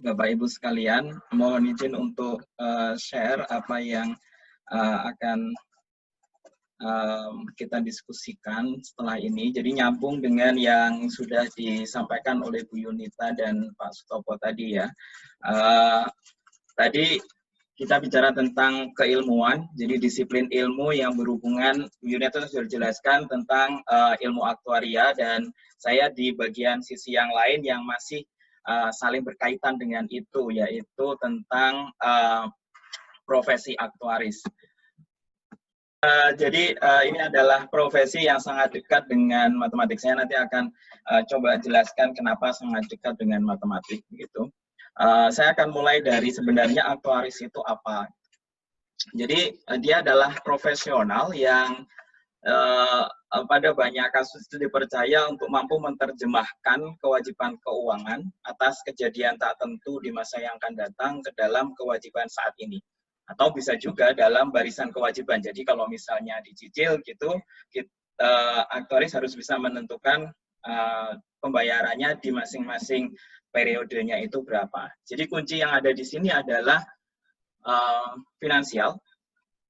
Bapak Ibu sekalian, mohon izin untuk share apa yang akan kita diskusikan setelah ini. Jadi nyambung dengan yang sudah disampaikan oleh Bu Yunita dan Pak Sutopo tadi ya. Tadi kita bicara tentang keilmuan, jadi disiplin ilmu yang berhubungan, Bu Yunita sudah jelaskan tentang ilmu aktuaria, dan saya di bagian sisi yang lain yang masih saling berkaitan dengan itu, yaitu tentang profesi aktuaris. Jadi ini adalah profesi yang sangat dekat dengan matematik. Saya nanti akan coba jelaskan kenapa sangat dekat dengan matematik begitu. Saya akan mulai dari sebenarnya aktuaris itu apa. Jadi dia adalah profesional yang pada banyak kasus itu dipercaya untuk mampu menerjemahkan kewajiban keuangan atas kejadian tak tentu di masa yang akan datang ke dalam kewajiban saat ini. Atau bisa juga dalam barisan kewajiban. Jadi kalau misalnya dicicil gitu, aktuaris harus bisa menentukan pembayarannya di masing-masing periodenya itu berapa. Jadi kunci yang ada di sini adalah finansial.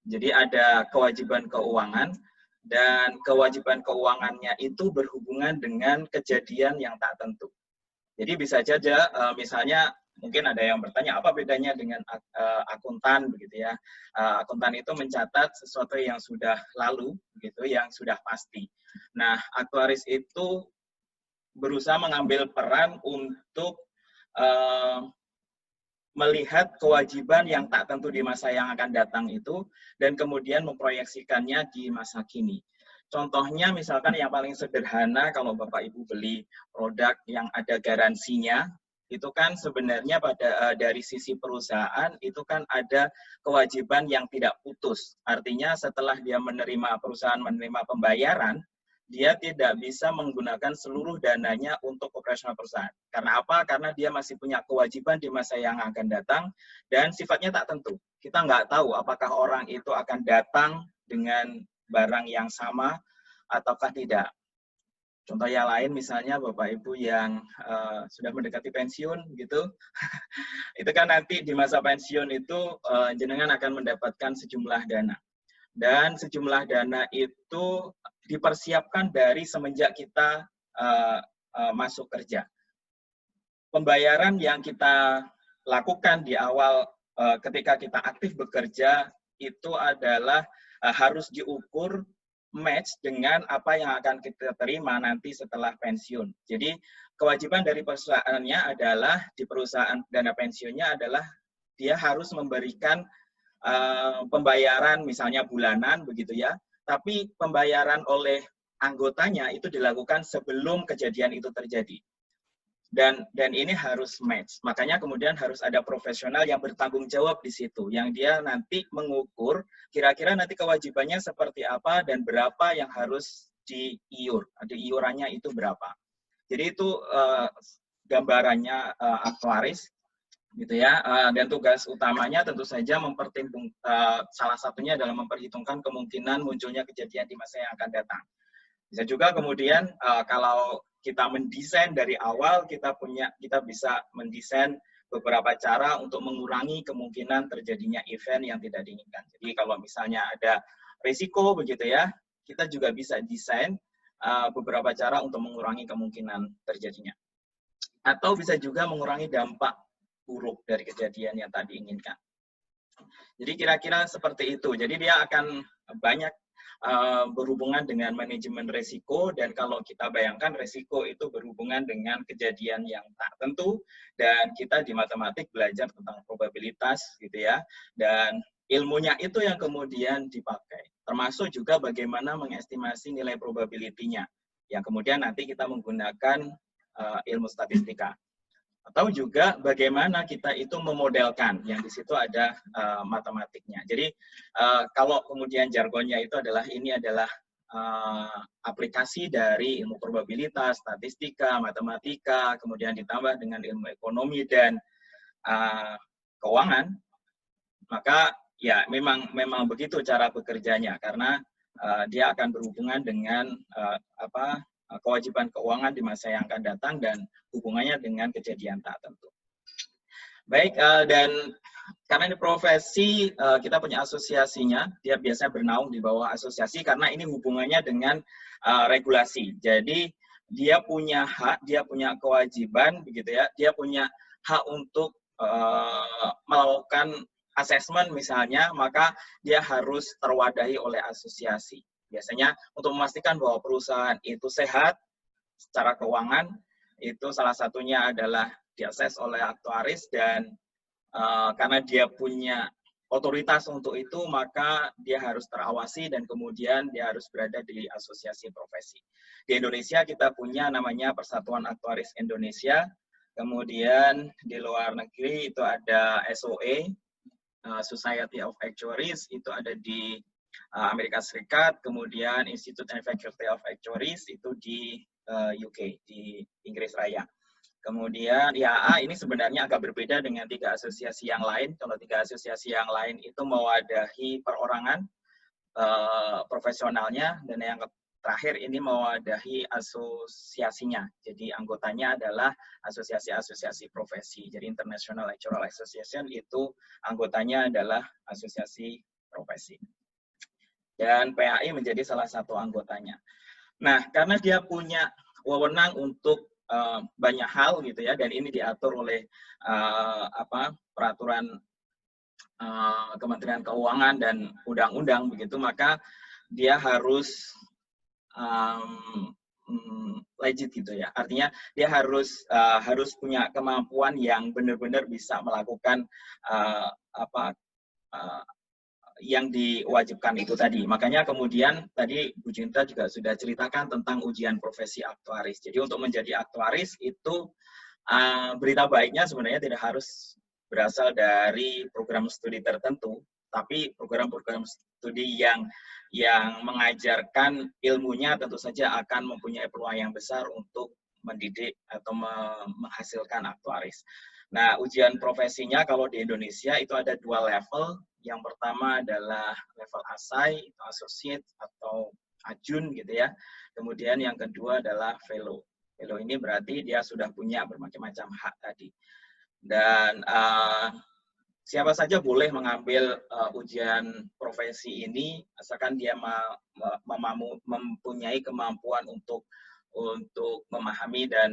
Jadi ada kewajiban keuangan, dan kewajiban keuangannya itu berhubungan dengan kejadian yang tak tentu. Jadi bisa saja misalnya mungkin ada yang bertanya apa bedanya dengan akuntan begitu ya. Akuntan itu mencatat sesuatu yang sudah lalu begitu, yang sudah pasti. Nah, aktuaris itu berusaha mengambil peran untuk melihat kewajiban yang tak tentu di masa yang akan datang itu, dan kemudian memproyeksikannya di masa kini. Contohnya misalkan yang paling sederhana, kalau Bapak Ibu beli produk yang ada garansinya, itu kan sebenarnya dari sisi perusahaan itu kan ada kewajiban yang tidak putus. Artinya setelah dia perusahaan menerima pembayaran, dia tidak bisa menggunakan seluruh dananya untuk operasional perusahaan. Karena apa? Karena dia masih punya kewajiban di masa yang akan datang, dan sifatnya tak tentu. Kita nggak tahu apakah orang itu akan datang dengan barang yang sama ataukah tidak. Contoh yang lain misalnya Bapak Ibu yang sudah mendekati pensiun gitu, itu kan nanti di masa pensiun itu jenengan akan mendapatkan sejumlah dana. Dan sejumlah dana itu dipersiapkan dari semenjak kita masuk kerja. Pembayaran yang kita lakukan di awal ketika kita aktif bekerja itu adalah harus diukur match dengan apa yang akan kita terima nanti setelah pensiun. Jadi kewajiban dari perusahaannya adalah, di perusahaan dana pensiunnya adalah dia harus memberikan pembayaran misalnya bulanan begitu ya, tapi pembayaran oleh anggotanya itu dilakukan sebelum kejadian itu terjadi. Dan ini harus match. Makanya kemudian harus ada profesional yang bertanggung jawab di situ, yang dia nanti mengukur kira-kira nanti kewajibannya seperti apa dan berapa yang harus diiur. Ada iurannya itu berapa. Jadi itu gambarannya aktuaris gitu ya. Dan tugas utamanya tentu saja salah satunya adalah memperhitungkan kemungkinan munculnya kejadian di masa yang akan datang. Bisa juga kemudian kalau kita mendesain dari awal, kita bisa mendesain beberapa cara untuk mengurangi kemungkinan terjadinya event yang tidak diinginkan. Jadi kalau misalnya ada risiko begitu ya, kita juga bisa desain beberapa cara untuk mengurangi kemungkinan terjadinya. Atau bisa juga mengurangi dampak buruk dari kejadian yang tak diinginkan. Jadi kira-kira seperti itu. Jadi dia akan banyak berhubungan dengan manajemen risiko, dan kalau kita bayangkan risiko itu berhubungan dengan kejadian yang tak tentu, dan kita di matematik belajar tentang probabilitas gitu ya, dan ilmunya itu yang kemudian dipakai, termasuk juga bagaimana mengestimasi nilai probability-nya, yang kemudian nanti kita menggunakan ilmu statistika. Atau juga bagaimana kita itu memodelkan, yang di situ ada matematiknya. Jadi kalau kemudian jargonnya itu adalah, ini adalah aplikasi dari ilmu probabilitas, statistika, matematika, kemudian ditambah dengan ilmu ekonomi dan keuangan, maka ya memang begitu cara bekerjanya, karena dia akan berhubungan dengan kewajiban keuangan di masa yang akan datang dan hubungannya dengan kejadian tak tentu. Baik, dan karena ini profesi, kita punya asosiasinya, dia biasanya bernaung di bawah asosiasi karena ini hubungannya dengan regulasi. Jadi dia punya hak, dia punya kewajiban, begitu ya. Dia punya hak untuk melakukan asesmen misalnya, maka dia harus terwadahi oleh asosiasi. Biasanya untuk memastikan bahwa perusahaan itu sehat secara keuangan, itu salah satunya adalah diakses oleh aktuaris dan karena dia punya otoritas untuk itu, maka dia harus terawasi dan kemudian dia harus berada di asosiasi profesi. Di Indonesia kita punya namanya Persatuan Aktuaris Indonesia, kemudian di luar negeri itu ada SOA, Society of Actuaries, itu ada di Amerika Serikat, kemudian Institute and Faculty of Actuaries itu di UK, di Inggris Raya. Kemudian IAA ini sebenarnya agak berbeda dengan 3 asosiasi yang lain. Kalau 3 asosiasi yang lain itu mewadahi perorangan profesionalnya, dan yang terakhir ini mewadahi asosiasinya. Jadi anggotanya adalah asosiasi-asosiasi profesi. Jadi International Actuarial Association itu anggotanya adalah asosiasi profesi. Dan PAI menjadi salah satu anggotanya. Nah, karena dia punya wewenang untuk banyak hal gitu ya, dan ini diatur oleh peraturan Kementerian Keuangan dan undang-undang begitu, maka dia harus legit gitu ya. Artinya dia harus punya kemampuan yang benar-benar bisa melakukan yang diwajibkan itu tadi. Makanya kemudian tadi Bu Cinta juga sudah ceritakan tentang ujian profesi aktuaris. Jadi untuk menjadi aktuaris itu berita baiknya sebenarnya tidak harus berasal dari program studi tertentu, tapi program-program studi yang mengajarkan ilmunya tentu saja akan mempunyai peluang yang besar untuk mendidik atau menghasilkan aktuaris. Nah, ujian profesinya kalau di Indonesia itu ada 2 level. Yang pertama adalah level ASAI, associate atau ajun gitu ya. Kemudian yang kedua adalah fellow. Fellow ini berarti dia sudah punya berbagai macam hak tadi. Dan siapa saja boleh mengambil ujian profesi ini asalkan dia mempunyai kemampuan untuk memahami dan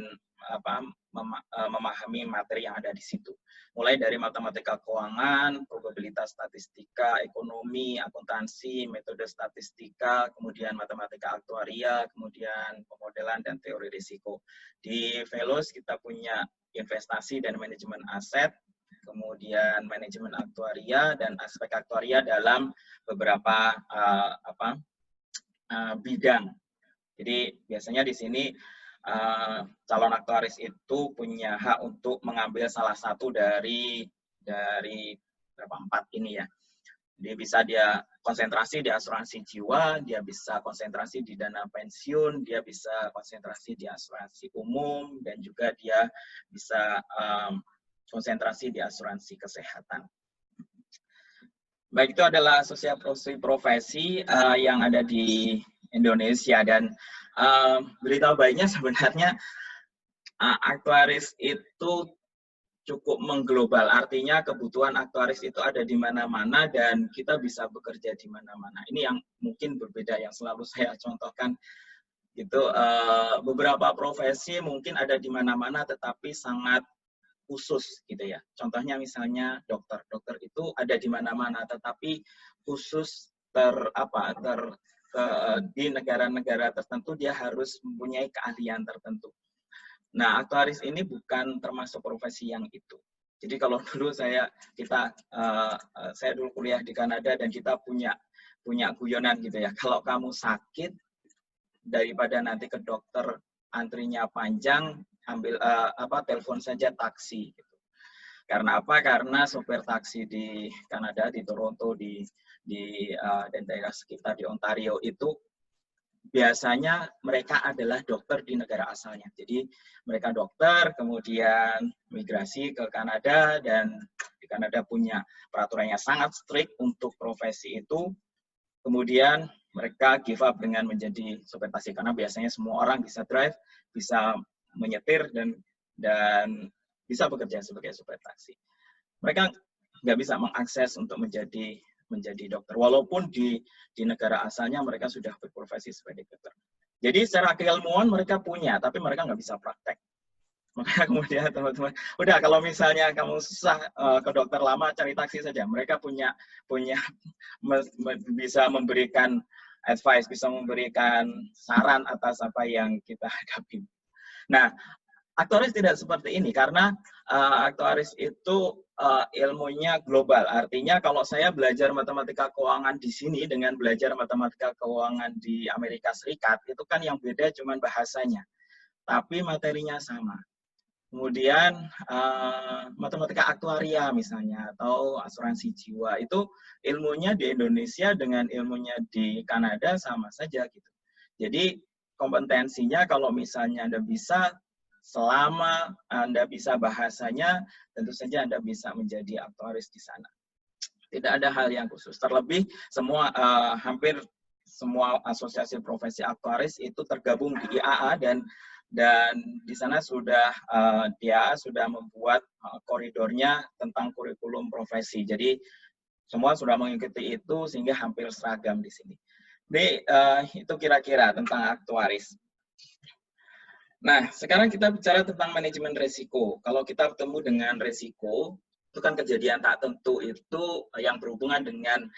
memahami materi yang ada di situ. Mulai dari matematika keuangan, probabilitas statistika, ekonomi, akuntansi, metode statistika, kemudian matematika aktuaria, kemudian pemodelan dan teori risiko. Di Fellows kita punya investasi dan manajemen aset, kemudian manajemen aktuaria dan aspek aktuaria dalam beberapa bidang. Jadi biasanya di sini calon aktuaris itu punya hak untuk mengambil salah satu dari berapa 4 ini ya. Dia bisa konsentrasi di asuransi jiwa, dia bisa konsentrasi di dana pensiun, dia bisa konsentrasi di asuransi umum, dan juga dia bisa konsentrasi di asuransi kesehatan. Baik, itu adalah asosiasi profesi yang ada di Indonesia, dan berita baiknya sebenarnya aktuaris itu cukup mengglobal, artinya kebutuhan aktuaris itu ada di mana-mana dan kita bisa bekerja di mana-mana. Ini yang mungkin berbeda yang selalu saya contohkan gitu. Beberapa profesi mungkin ada di mana-mana tetapi sangat khusus gitu ya. Contohnya misalnya dokter. Dokter itu ada di mana-mana tetapi khusus di negara-negara tertentu dia harus mempunyai keahlian tertentu. Nah, aktuaris ini bukan termasuk profesi yang itu. Jadi kalau dulu saya dulu kuliah di Kanada dan kita punya guyonan gitu ya. Kalau kamu sakit, daripada nanti ke dokter antrinya panjang, telepon saja taksi. Gitu. Karena apa? Karena sopir taksi di Kanada, di Toronto, dan daerah sekitar di Ontario itu biasanya mereka adalah dokter di negara asalnya. Jadi mereka dokter, kemudian migrasi ke Kanada, dan di Kanada punya peraturannya sangat strict untuk profesi itu. Kemudian mereka give up dengan menjadi sopir taksi karena biasanya semua orang bisa drive, bisa menyetir dan bisa bekerja sebagai sopir taksi. Mereka nggak bisa mengakses untuk menjadi dokter, walaupun di negara asalnya mereka sudah berprofesi sebagai dokter. Jadi secara keilmuan mereka punya, tapi mereka nggak bisa praktek. Makanya kemudian teman-teman, udah kalau misalnya kamu susah ke dokter lama, cari taksi saja. Mereka punya bisa memberikan advice, bisa memberikan saran atas apa yang kita hadapi. Nah, aktuaris tidak seperti ini karena aktuaris itu ilmunya global. Artinya kalau saya belajar matematika keuangan di sini dengan belajar matematika keuangan di Amerika Serikat, itu kan yang beda cuma bahasanya. Tapi materinya sama. Kemudian matematika aktuaria misalnya atau asuransi jiwa itu ilmunya di Indonesia dengan ilmunya di Kanada sama saja gitu. Jadi kompetensinya kalau misalnya Anda bisa, selama Anda bisa bahasanya, tentu saja Anda bisa menjadi aktuaris di sana. Tidak ada hal yang khusus. Terlebih hampir semua asosiasi profesi aktuaris itu tergabung di IAA dan di sana dia sudah membuat koridornya tentang kurikulum profesi. Jadi semua sudah mengikuti itu sehingga hampir seragam di sini. Jadi itu kira-kira tentang aktuaris. Nah, sekarang kita bicara tentang manajemen risiko. Kalau kita bertemu dengan risiko, itu kan kejadian tak tentu itu yang berhubungan dengan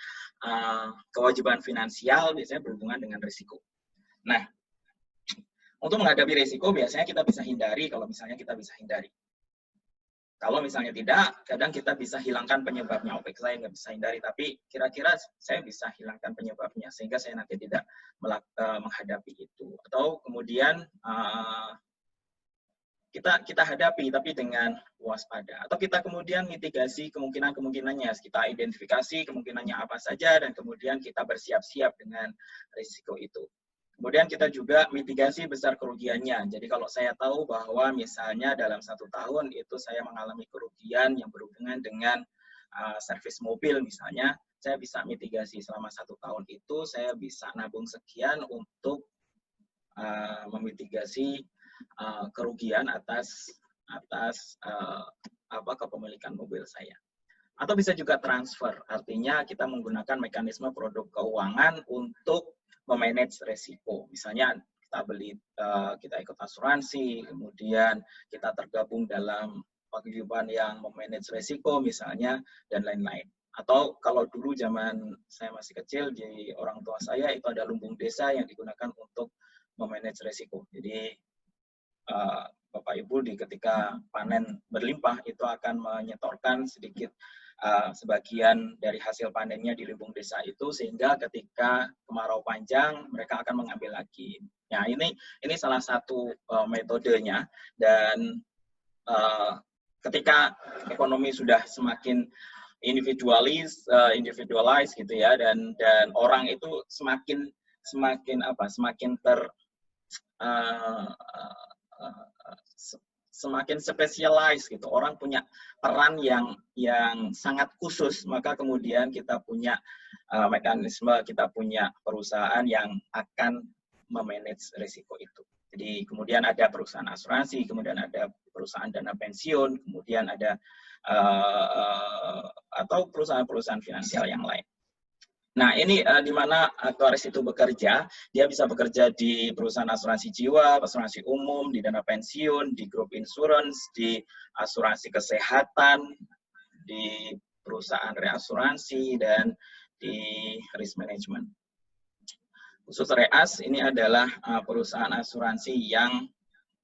kewajiban finansial, biasanya berhubungan dengan risiko. Nah, untuk menghadapi risiko, biasanya kita bisa hindari kalau misalnya kita bisa hindari. Kalau misalnya tidak, kadang kita bisa hilangkan penyebabnya. Oke, saya nggak bisa hindari, tapi kira-kira saya bisa hilangkan penyebabnya, sehingga saya nanti tidak menghadapi itu. Atau kemudian kita hadapi, tapi dengan waspada. Atau kita kemudian mitigasi kemungkinan-kemungkinannya. Kita identifikasi kemungkinannya apa saja, dan kemudian kita bersiap-siap dengan risiko itu. Kemudian kita juga mitigasi besar kerugiannya. Jadi kalau saya tahu bahwa misalnya dalam 1 tahun itu saya mengalami kerugian yang berhubungan dengan servis mobil misalnya, saya bisa mitigasi selama 1 tahun itu, saya bisa nabung sekian untuk memitigasi kerugian atas kepemilikan mobil saya. Atau bisa juga transfer, artinya kita menggunakan mekanisme produk keuangan untuk memanage resiko. Misalnya kita ikut asuransi, kemudian kita tergabung dalam paguyuban yang memanage resiko misalnya, dan lain-lain. Atau kalau dulu zaman saya masih kecil, di orang tua saya itu ada lumbung desa yang digunakan untuk memanage resiko. Jadi Bapak Ibu ketika panen berlimpah itu akan menyetorkan sedikit sebagian dari hasil panennya di lumbung desa itu, sehingga ketika kemarau panjang mereka akan mengambil lagi. Nah, ini salah satu metodenya, dan ketika ekonomi sudah semakin individualis gitu ya, dan orang itu semakin semakin spesialis gitu. Orang punya peran yang sangat khusus, maka kemudian kita punya mekanisme, kita punya perusahaan yang akan memanage risiko itu. Jadi kemudian ada perusahaan asuransi, kemudian ada perusahaan dana pensiun, kemudian ada atau perusahaan-perusahaan finansial yang lain. Nah, ini di mana aktuaris itu bekerja. Dia bisa bekerja di perusahaan asuransi jiwa, asuransi umum, di dana pensiun, di group insurance, di asuransi kesehatan, di perusahaan reasuransi, dan di risk management. Khusus Reas, ini adalah perusahaan asuransi yang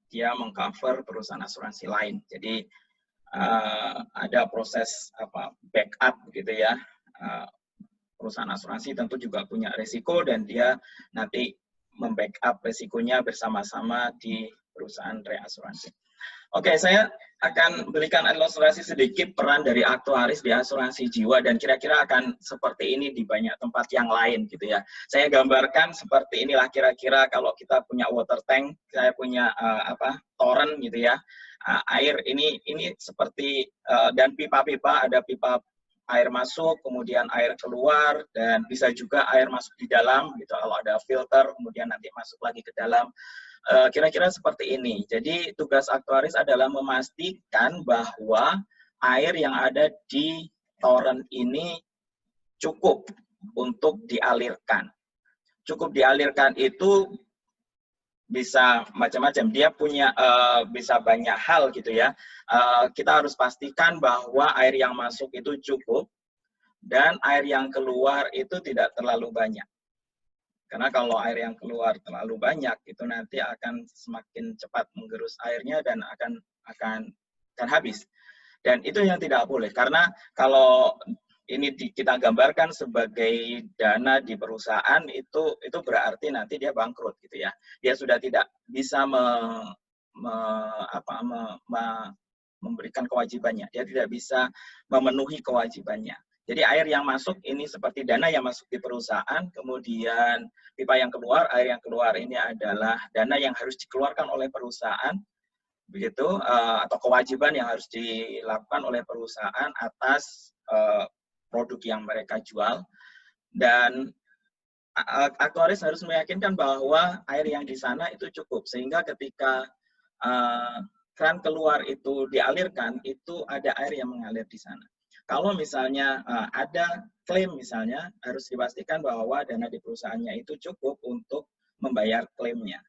dia mengcover perusahaan asuransi lain. Jadi, ada proses backup gitu ya. Perusahaan asuransi tentu juga punya risiko, dan dia nanti membackup risikonya bersama-sama di perusahaan reasuransi. Oke, saya akan berikan ilustrasi sedikit peran dari aktuaris di asuransi jiwa, dan kira-kira akan seperti ini di banyak tempat yang lain gitu ya. Saya gambarkan seperti inilah kira-kira kalau kita punya water tank, saya punya toren gitu ya. Air ini seperti dan pipa-pipa, ada pipa air masuk, kemudian air keluar, dan bisa juga air masuk di dalam, gitu. Kalau ada filter, kemudian nanti masuk lagi ke dalam. Kira-kira seperti ini. Jadi tugas aktuaris adalah memastikan bahwa air yang ada di toren ini cukup untuk dialirkan. Cukup dialirkan itu bisa macam-macam. Dia punya bisa banyak hal gitu ya. Kita harus pastikan bahwa air yang masuk itu cukup dan air yang keluar itu tidak terlalu banyak. Karena kalau air yang keluar terlalu banyak itu nanti akan semakin cepat menggerus airnya dan akan habis. Dan itu yang tidak boleh, karena kalau ini kita gambarkan sebagai dana di perusahaan, itu berarti nanti dia bangkrut gitu ya. Dia sudah tidak bisa memberikan kewajibannya. Dia tidak bisa memenuhi kewajibannya. Jadi air yang masuk ini seperti dana yang masuk di perusahaan, kemudian pipa yang keluar, air yang keluar ini adalah dana yang harus dikeluarkan oleh perusahaan, begitu, atau kewajiban yang harus dilakukan oleh perusahaan atas produk yang mereka jual. Dan aktuaris harus meyakinkan bahwa air yang di sana itu cukup, sehingga ketika keran keluar itu dialirkan, itu ada air yang mengalir di sana. Kalau misalnya ada klaim misalnya, harus dipastikan bahwa dana di perusahaannya itu cukup untuk membayar klaimnya.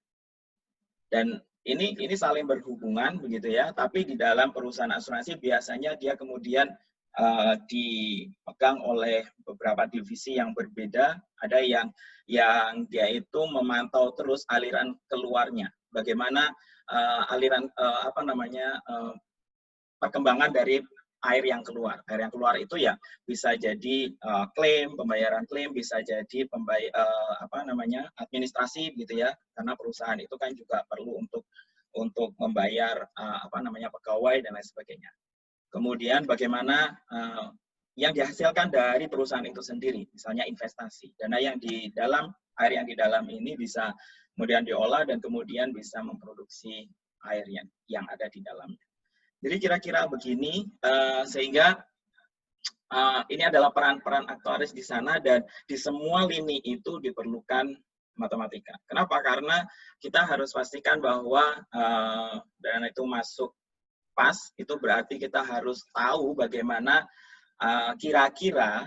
Dan ini saling berhubungan begitu ya, tapi di dalam perusahaan asuransi biasanya dia kemudian dipegang oleh beberapa divisi yang berbeda. Ada yang dia itu memantau terus aliran keluarnya, bagaimana aliran perkembangan dari air yang keluar. Air yang keluar itu ya bisa jadi klaim, pembayaran klaim, bisa jadi administrasi gitu ya, karena perusahaan itu kan juga perlu untuk membayar pegawai dan lain sebagainya. Kemudian bagaimana yang dihasilkan dari perusahaan itu sendiri, misalnya investasi. Dana yang di dalam, air yang di dalam ini bisa kemudian diolah dan kemudian bisa memproduksi air yang ada di dalamnya. Jadi kira-kira begini, sehingga ini adalah peran-peran aktuaris di sana, dan di semua lini itu diperlukan matematika. Kenapa? Karena kita harus pastikan bahwa dana itu masuk pas, itu berarti kita harus tahu bagaimana kira-kira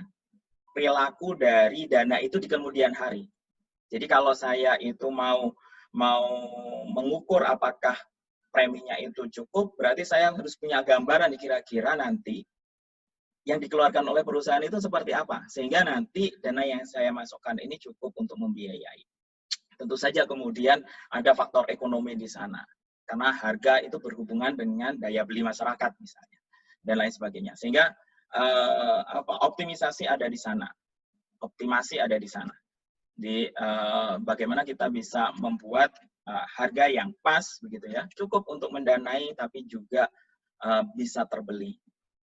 perilaku dari dana itu di kemudian hari. Jadi kalau saya itu mau mengukur apakah preminya itu cukup, berarti saya harus punya gambaran kira-kira nanti yang dikeluarkan oleh perusahaan itu seperti apa, sehingga nanti dana yang saya masukkan ini cukup untuk membiayai. Tentu saja kemudian ada faktor ekonomi di sana, karena harga itu berhubungan dengan daya beli masyarakat misalnya, dan lain sebagainya. Sehingga optimisasi ada di sana, optimasi ada di sana. Di bagaimana kita bisa membuat harga yang pas begitu ya, cukup untuk mendanai tapi juga bisa terbeli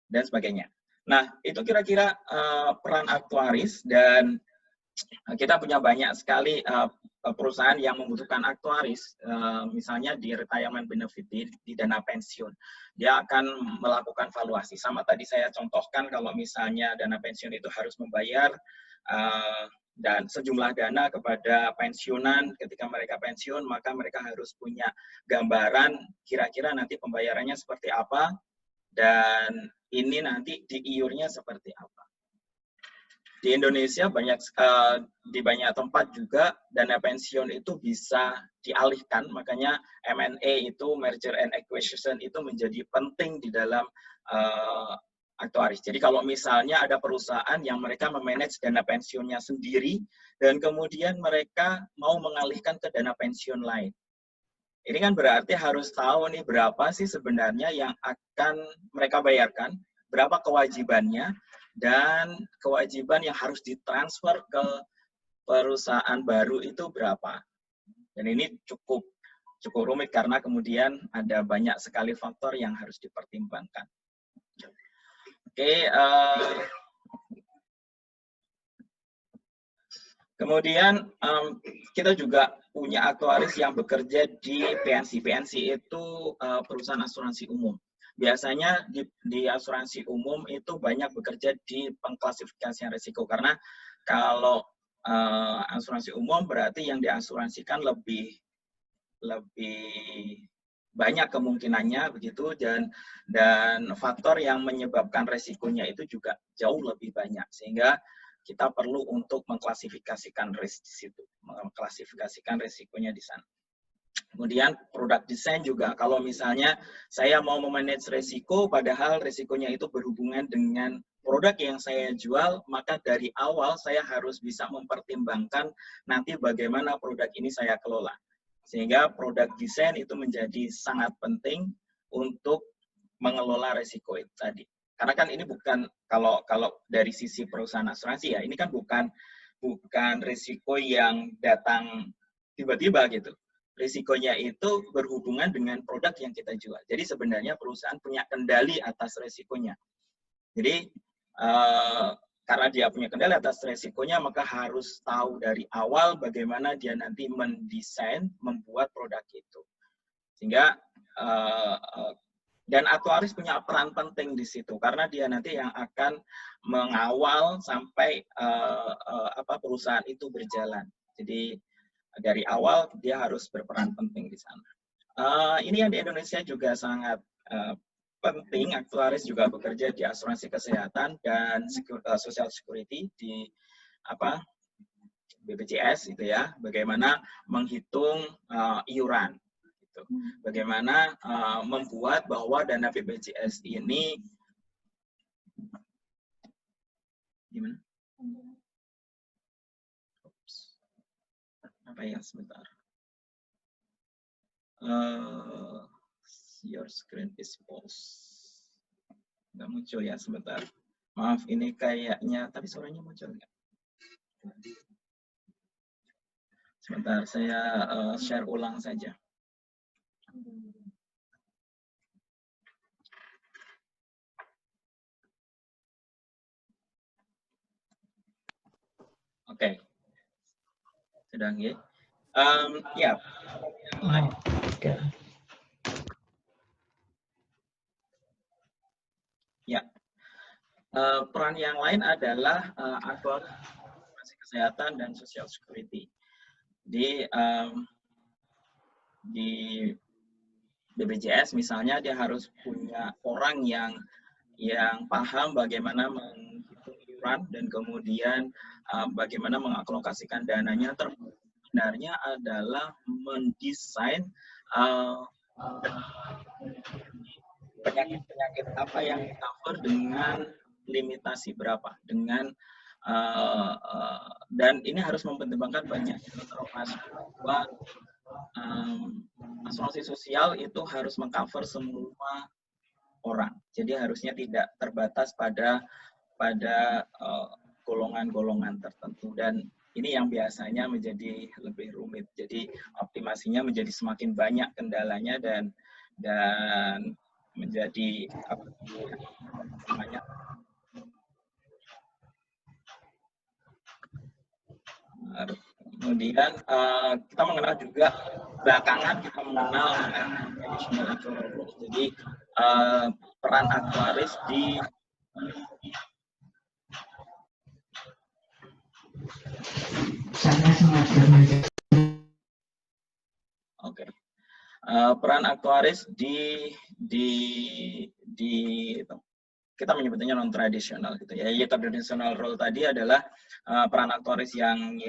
dan sebagainya. Nah, itu kira-kira peran aktuaris, dan kita punya banyak sekali perusahaan yang membutuhkan aktuaris, misalnya di retirement benefit, di dana pensiun. Dia akan melakukan valuasi. Sama tadi saya contohkan, kalau misalnya dana pensiun itu harus membayar dan sejumlah dana kepada pensiunan, ketika mereka pensiun, maka mereka harus punya gambaran kira-kira nanti pembayarannya seperti apa, dan ini nanti diiurnya seperti apa. Di Indonesia di banyak tempat juga dana pensiun itu bisa dialihkan, makanya M&A itu, merger and acquisition, itu menjadi penting di dalam aktuaris. Jadi kalau misalnya ada perusahaan yang mereka memanage dana pensiunnya sendiri, dan kemudian mereka mau mengalihkan ke dana pensiun lain. Ini kan berarti harus tahu nih berapa sih sebenarnya yang akan mereka bayarkan, berapa kewajibannya, dan kewajiban yang harus ditransfer ke perusahaan baru itu berapa. Dan ini cukup rumit karena kemudian ada banyak sekali faktor yang harus dipertimbangkan. Oke, kemudian kita juga punya aktuaris yang bekerja di PNC. PNC itu perusahaan asuransi umum. biasanya di asuransi umum itu banyak bekerja di pengklasifikasian risiko, karena kalau asuransi umum berarti yang diasuransikan lebih banyak kemungkinannya begitu, dan faktor yang menyebabkan resikonya itu juga jauh lebih banyak, sehingga kita perlu untuk mengklasifikasikan risikonya di sana. Kemudian product design juga, kalau misalnya saya mau memanage risiko padahal risikonya itu berhubungan dengan produk yang saya jual, maka dari awal saya harus bisa mempertimbangkan nanti bagaimana produk ini saya kelola. Sehingga product design itu menjadi sangat penting untuk mengelola risiko itu tadi. Karena kan ini bukan, kalau dari sisi perusahaan asuransi ya, ini kan bukan risiko yang datang tiba-tiba gitu. Risikonya itu berhubungan dengan produk yang kita jual. Jadi sebenarnya perusahaan punya kendali atas risikonya. Jadi karena dia punya kendali atas risikonya, maka harus tahu dari awal bagaimana dia nanti mendesain, membuat produk itu. Sehingga dan aktuaris punya peran penting di situ, karena dia nanti yang akan mengawal sampai perusahaan itu berjalan. Jadi dari awal dia harus berperan penting di sana. Ini yang di Indonesia juga sangat penting. Aktuaris juga bekerja di asuransi kesehatan dan social security di BPJS itu ya. Bagaimana menghitung iuran, gitu. Bagaimana membuat bahwa dana BPJS ini gimana? Apa ya, sebentar. Your screen is pause. Nggak muncul ya, sebentar. Maaf, ini kayaknya, tapi suaranya muncul nggak? Sebentar, saya share ulang saja. Oke. Sedang ya. Ya. Oke. Ya. Peran yang lain adalah asuransi kesehatan dan social security. Di BPJS misalnya, dia harus punya orang yang paham bagaimana menghitung iuran dan kemudian bagaimana mengalokasikan dananya. Sebenarnya adalah mendesain penyakit apa yang di-cover dengan limitasi berapa, dengan dan ini harus mempertimbangkan banyak, termasuk bahwa asuransi sosial itu harus mengcover semua orang. Jadi harusnya tidak terbatas pada golongan-golongan tertentu, dan ini yang biasanya menjadi lebih rumit. Jadi optimasinya menjadi semakin banyak kendalanya dan menjadi kemudian kita mengenal juga, belakangan kita mengenal traditional actuarial. Jadi peran aktuaris di peran aktuaris kita menyebutnya non tradisional gitu ya. Traditional role tadi adalah peran aktuaris yang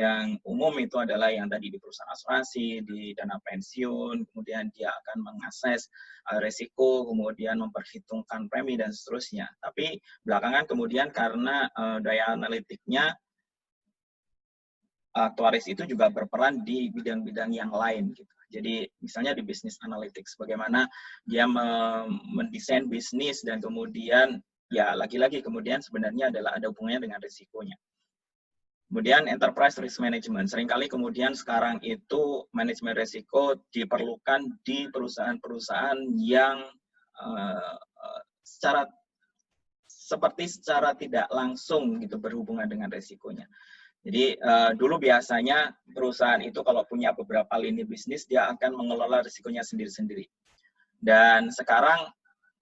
umum itu adalah yang tadi di perusahaan asuransi, di dana pensiun, kemudian dia akan mengakses risiko, kemudian memperhitungkan premi dan seterusnya. Tapi belakangan kemudian karena daya analitiknya, aktuaris itu juga berperan di bidang-bidang yang lain gitu. Jadi misalnya di business analytics, bagaimana dia mendesain bisnis dan kemudian ya lagi-lagi kemudian sebenarnya adalah ada hubungannya dengan risikonya. Kemudian enterprise risk management, seringkali kemudian sekarang itu manajemen risiko diperlukan di perusahaan-perusahaan yang secara tidak langsung gitu berhubungan dengan risikonya. Jadi dulu biasanya perusahaan itu kalau punya beberapa lini bisnis, dia akan mengelola risikonya sendiri-sendiri. Dan sekarang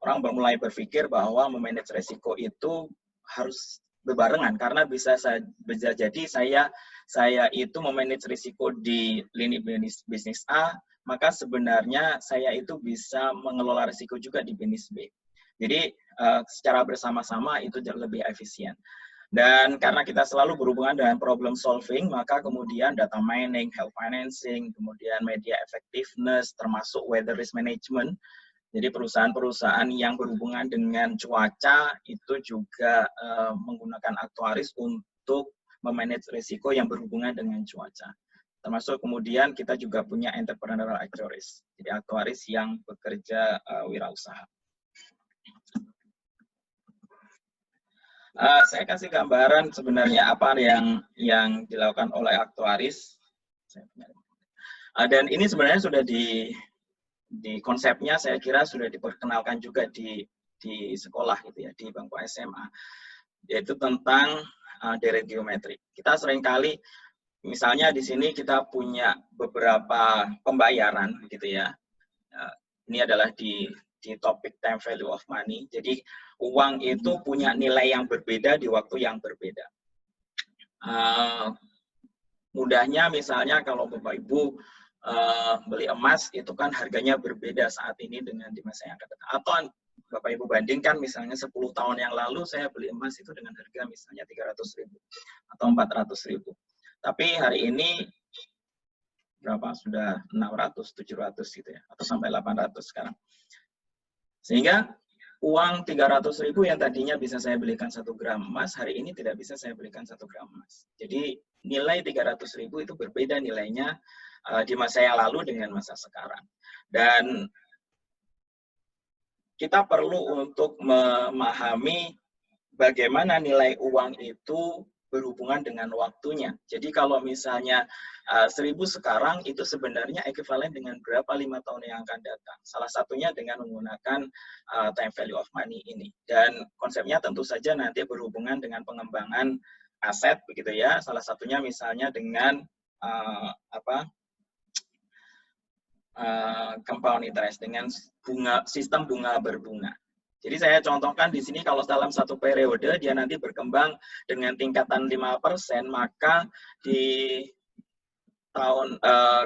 orang mulai berpikir bahwa memanage resiko itu harus berbarengan, karena bisa jadi saya itu memanage risiko di lini bisnis A, maka sebenarnya saya itu bisa mengelola risiko juga di bisnis B. Jadi secara bersama-sama itu jauh lebih efisien. Dan karena kita selalu berhubungan dengan problem solving, maka kemudian data mining, health financing, kemudian media effectiveness, termasuk weather risk management. Jadi perusahaan-perusahaan yang berhubungan dengan cuaca itu juga menggunakan aktuaris untuk memanage risiko yang berhubungan dengan cuaca. Termasuk kemudian kita juga punya entrepreneurial actuaries, jadi aktuaris yang bekerja wirausaha. Saya kasih gambaran sebenarnya apa yang dilakukan oleh aktuaris. Dan ini sebenarnya sudah di konsepnya saya kira sudah diperkenalkan juga di sekolah gitu ya, di bangku SMA, yaitu tentang deret geometrik. Kita seringkali misalnya di sini kita punya beberapa pembayaran gitu ya. Ini adalah di topik time value of money. Jadi uang itu punya nilai yang berbeda di waktu yang berbeda. Mudahnya misalnya kalau Bapak Ibu beli emas itu kan harganya berbeda saat ini dengan di masa yang akan datang. Atau Bapak Ibu bandingkan misalnya 10 tahun yang lalu saya beli emas itu dengan harga misalnya 300.000 atau 400.000. Tapi hari ini berapa? Sudah 600, 700 gitu ya, atau sampai 800 sekarang. Sehingga uang 300.000 yang tadinya bisa saya belikan 1 gram emas, hari ini tidak bisa saya belikan 1 gram emas. Jadi nilai 300.000 itu berbeda nilainya di masa yang lalu dengan masa sekarang. Dan kita perlu untuk memahami bagaimana nilai uang itu berhubungan dengan waktunya. Jadi kalau misalnya 1.000 sekarang itu sebenarnya ekuivalen dengan berapa 5 tahun yang akan datang. Salah satunya dengan menggunakan time value of money ini. Dan konsepnya tentu saja nanti berhubungan dengan pengembangan aset begitu ya. Salah satunya misalnya dengan compound interest, dengan sistem bunga berbunga. Jadi saya contohkan di sini kalau dalam satu periode dia nanti berkembang dengan tingkatan 5%, maka di tahun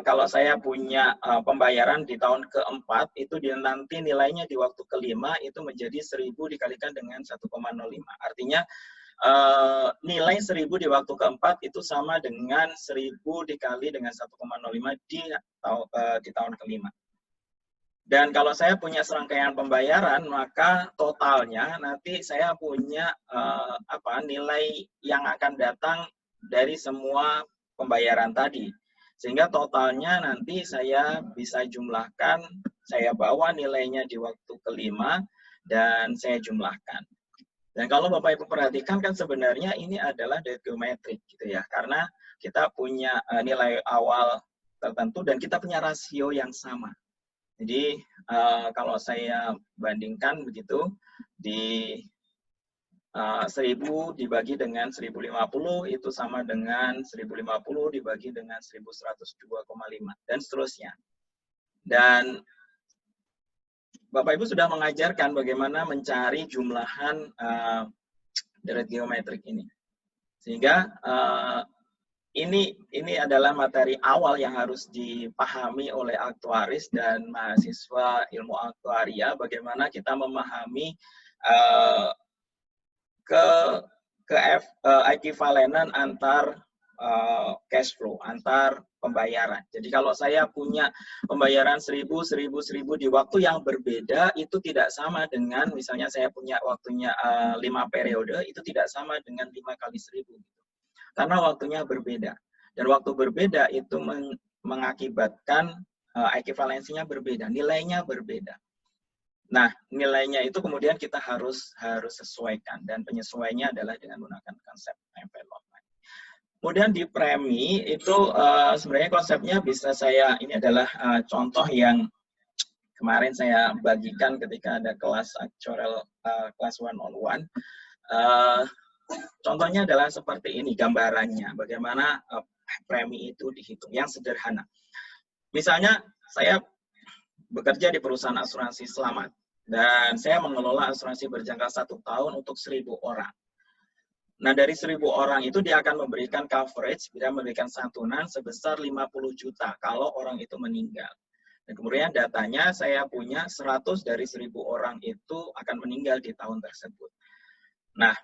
kalau saya punya pembayaran di tahun keempat itu dia nanti nilainya di waktu kelima itu menjadi 1.000 dikalikan dengan 1,05. Artinya nilai 1.000 di waktu keempat itu sama dengan 1.000 dikali dengan 1,05 di tahun kelima. Dan kalau saya punya serangkaian pembayaran, maka totalnya nanti saya punya nilai yang akan datang dari semua pembayaran tadi. Sehingga totalnya nanti saya bisa jumlahkan, saya bawa nilainya di waktu kelima, dan saya jumlahkan. Dan kalau Bapak Ibu perhatikan kan sebenarnya ini adalah deret geometrik gitu ya, karena kita punya nilai awal tertentu dan kita punya rasio yang sama. Jadi kalau saya bandingkan begitu, di 1.000 dibagi dengan 1.050 itu sama dengan 1.050 dibagi dengan 1.102,5 dan seterusnya. Dan Bapak Ibu sudah mengajarkan bagaimana mencari jumlahan deret geometrik ini. Sehingga ini adalah materi awal yang harus dipahami oleh aktuaris dan mahasiswa ilmu aktuaria, bagaimana kita memahami ekivalenan antar cash flow, antar pembayaran. Jadi kalau saya punya pembayaran 1.000 di waktu yang berbeda, itu tidak sama dengan misalnya saya punya waktunya 5 periode, itu tidak sama dengan 5 kali 1.000. Karena waktunya berbeda. Dan waktu berbeda itu mengakibatkan ekivalensinya berbeda, nilainya berbeda. Nah, nilainya itu kemudian kita harus sesuaikan, dan penyesuaiannya adalah dengan menggunakan konsep time value of money. Kemudian di premi itu sebenarnya konsepnya bisa ini adalah contoh yang kemarin saya bagikan ketika ada kelas actuarial kelas 101. Contohnya adalah seperti ini gambarannya, bagaimana premi itu dihitung, yang sederhana. Misalnya saya bekerja di perusahaan asuransi selamat. Dan saya mengelola asuransi berjangka 1 tahun untuk 1.000 orang. Nah, dari 1.000 orang itu dia akan memberikan coverage, dia memberikan santunan sebesar 50 juta kalau orang itu meninggal. Dan kemudian datanya saya punya 100 dari 1.000 orang itu akan meninggal di tahun tersebut. Nah,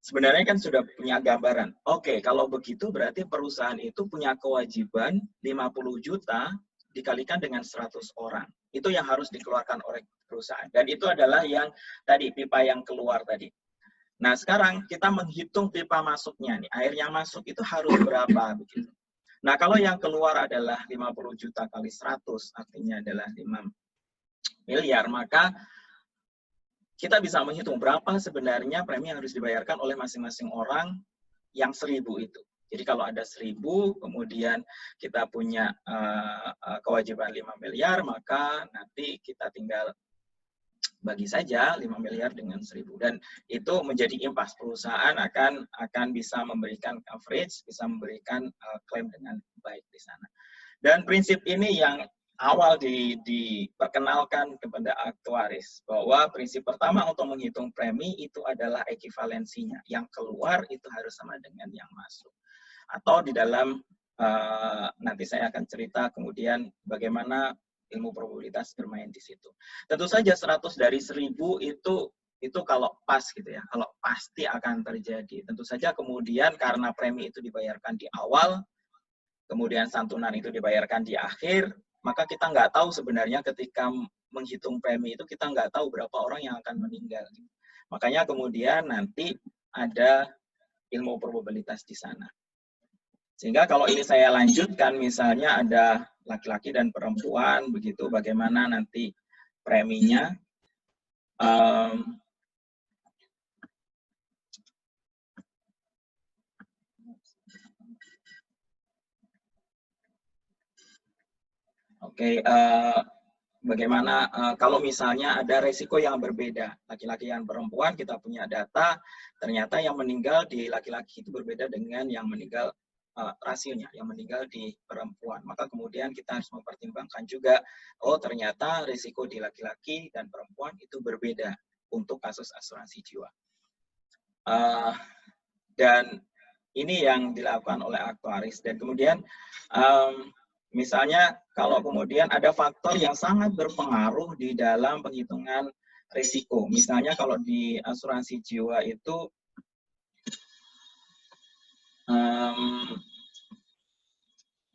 sebenarnya kan sudah punya gambaran. Oke, kalau begitu berarti perusahaan itu punya kewajiban 50 juta dikalikan dengan 100 orang. Itu yang harus dikeluarkan oleh perusahaan. Dan itu adalah yang tadi, pipa yang keluar tadi. Nah, sekarang kita menghitung pipa masuknya nih. Air yang masuk itu harus berapa begitu. Nah, kalau yang keluar adalah 50 juta kali 100, artinya adalah 5 miliar, maka kita bisa menghitung berapa sebenarnya premi yang harus dibayarkan oleh masing-masing orang yang 1.000 itu. Jadi kalau ada 1.000, kemudian kita punya kewajiban 5 miliar, maka nanti kita tinggal bagi saja 5 miliar dengan 1.000. Dan itu menjadi impas. Perusahaan akan bisa memberikan coverage, bisa memberikan klaim dengan baik di sana. Dan prinsip ini yang awal diperkenalkan kepada aktuaris, bahwa prinsip pertama untuk menghitung premi itu adalah ekivalensinya. Yang keluar itu harus sama dengan yang masuk. Atau di dalam, nanti saya akan cerita kemudian bagaimana ilmu probabilitas bermain di situ. Tentu saja 100 dari 1.000 itu kalau pas gitu ya, kalau pasti akan terjadi. Tentu saja kemudian karena premi itu dibayarkan di awal, kemudian santunan itu dibayarkan di akhir, maka kita nggak tahu sebenarnya ketika menghitung premi itu kita nggak tahu berapa orang yang akan meninggal. Makanya kemudian nanti ada ilmu probabilitas di sana. Sehingga kalau ini saya lanjutkan, misalnya ada laki-laki dan perempuan, begitu bagaimana nanti preminya. Oke, bagaimana kalau misalnya ada resiko yang berbeda, laki-laki dan perempuan, kita punya data, ternyata yang meninggal di laki-laki itu berbeda dengan yang meninggal rasionya, yang meninggal di perempuan. Maka kemudian kita harus mempertimbangkan juga, oh ternyata risiko di laki-laki dan perempuan itu berbeda untuk kasus asuransi jiwa. Dan ini yang dilakukan oleh aktuaris. Dan kemudian misalnya kalau kemudian ada faktor yang sangat berpengaruh di dalam penghitungan risiko. Misalnya kalau di asuransi jiwa itu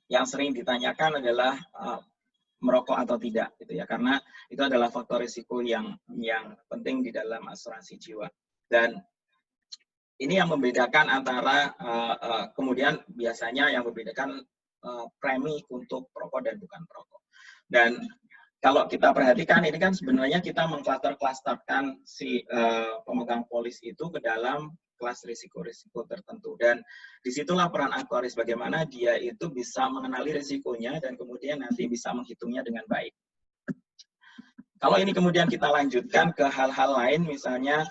yang sering ditanyakan adalah merokok atau tidak, gitu ya, karena itu adalah faktor risiko yang penting di dalam asuransi jiwa. Dan ini yang membedakan antara kemudian biasanya yang membedakan premi untuk perokok dan bukan perokok. Dan kalau kita perhatikan ini kan sebenarnya kita mengklaster-klasterkan si pemegang polis itu ke dalam kelas risiko-risiko tertentu. Dan disitulah peran aktuaris, bagaimana dia itu bisa mengenali risikonya dan kemudian nanti bisa menghitungnya dengan baik. Kalau ini kemudian kita lanjutkan ke hal-hal lain, misalnya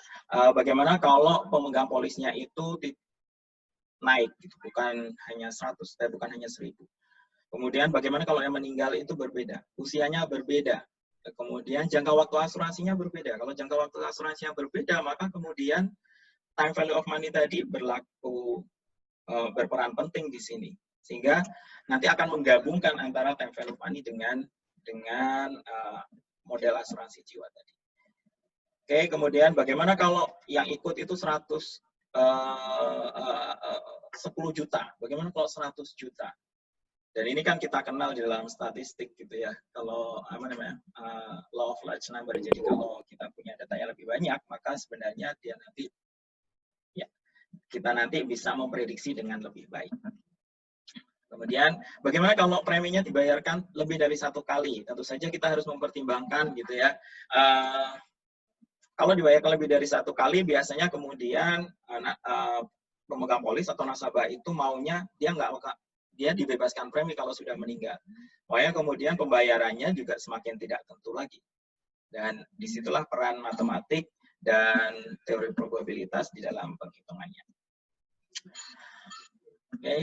bagaimana kalau pemegang polisnya itu naik, gitu, bukan hanya 100, bukan hanya 1.000. Kemudian bagaimana kalau yang meninggal itu berbeda, usianya berbeda, kemudian jangka waktu asuransinya berbeda. Kalau jangka waktu asuransinya berbeda, maka kemudian time value of money tadi berperan penting di sini, sehingga nanti akan menggabungkan antara time value of money dengan model asuransi jiwa tadi. Oke, kemudian bagaimana kalau yang ikut itu 10 juta, bagaimana kalau 100 juta? Dan ini kan kita kenal di dalam statistik gitu ya, kalau law of large number. Jadi kalau kita punya data yang lebih banyak, maka sebenarnya dia nanti kita nanti bisa memprediksi dengan lebih baik. Kemudian bagaimana kalau preminya dibayarkan lebih dari 1 kali? Tentu saja kita harus mempertimbangkan gitu ya. Kalau dibayarkan lebih dari 1 kali, biasanya kemudian pemegang polis atau nasabah itu maunya dia dibebaskan premi kalau sudah meninggal. Makanya kemudian pembayarannya juga semakin tidak tentu lagi. Dan disitulah peran matematik dan teori probabilitas di dalam penghitungannya. Oke,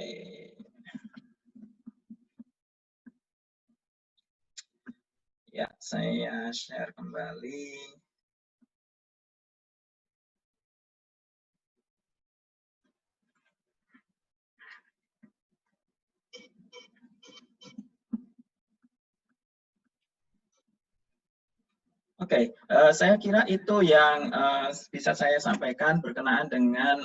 Oke. Ya, saya share kembali. Oke, saya kira itu yang bisa saya sampaikan berkenaan dengan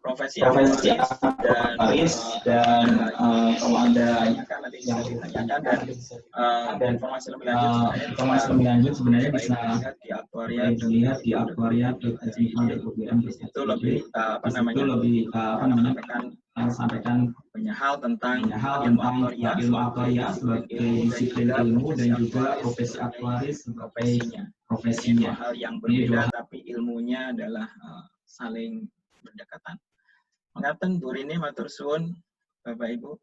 profesi aktuaris dan kalau ada yang ditanyakan dan informasi lebih lanjut sebenarnya bisa dilihat di aktuaria.ujm. Itu lebih sampaikan banyak hal tentang ilmu aktuaria sebagai disiplin ilmu dan juga profesi aktuaris profesinya. Ini hal yang berbeda tapi ilmunya adalah saling berdekatan. Mengaten Bu Rini matur suwun Bapak Ibu.